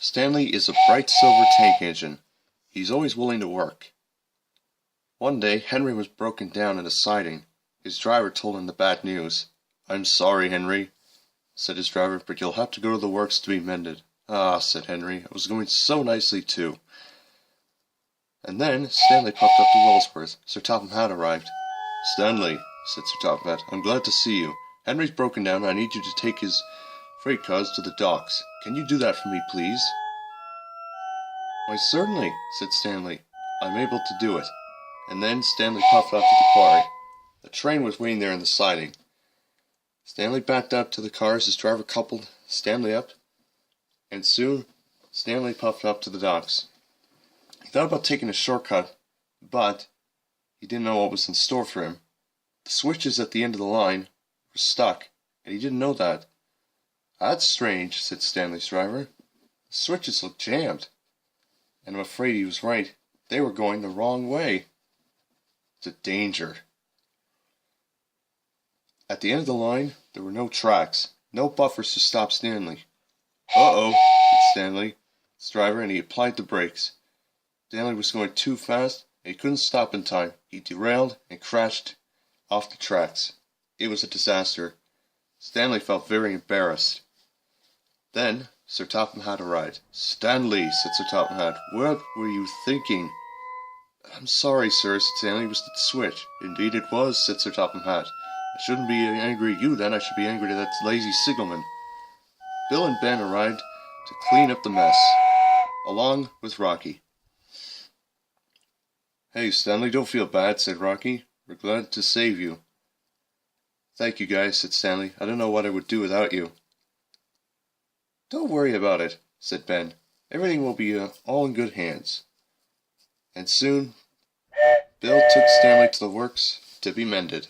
Stanley is a bright silver tank engine. He's always willing to work. One day, Henry was broken down in a siding. His driver told him the bad news. "I'm sorry, Henry," said his driver, "but you'll have to go to the works to be mended." "Ah," said Henry, "I was going so nicely too." And then Stanley popped up to Willsworth. Sir Topham Hatt arrived. "Stanley," said Sir Topham Hatt, "I'm glad to see you. Henry's broken down and I need you to take his freight cars to the docks. Can you do that for me, please?" "Why, certainly," said Stanley. "I'm able to do it." And then Stanley puffed off to the quarry. The train was waiting there in the siding. Stanley backed up to the cars, his driver coupled Stanley up, and soon Stanley puffed up to the docks. He thought about taking a shortcut, but he didn't know what was in store for him. The switches at the end of the line were stuck, and he didn't know that. "That's strange," said Stanley's driver. "The switches look jammed." And I'm afraid he was right. They were going the wrong way. It's a danger. At the end of the line, there were no tracks, no buffers to stop Stanley. "Uh-oh," said Stanley, his driver, and he applied the brakes. Stanley was going too fast, and he couldn't stop in time. He derailed and crashed off the tracks. It was a disaster. Stanley felt very embarrassed. Then Sir Topham Hatt arrived. "Stanley," said Sir Topham Hatt, "what were you thinking?" "I'm sorry, sir," said Stanley. "It was the switch." "Indeed it was," said Sir Topham Hatt. "I shouldn't be angry at you then. I should be angry at that lazy signalman." Bill and Ben arrived to clean up the mess, along with Rocky. "Hey, Stanley, don't feel bad," said Rocky. "We're glad to save you." "Thank you, guys," said Stanley. "I don't know what I would do without you." "Don't worry about it," said Ben. "Everything will be all in good hands." And soon Bill took Stanley to the works to be mended.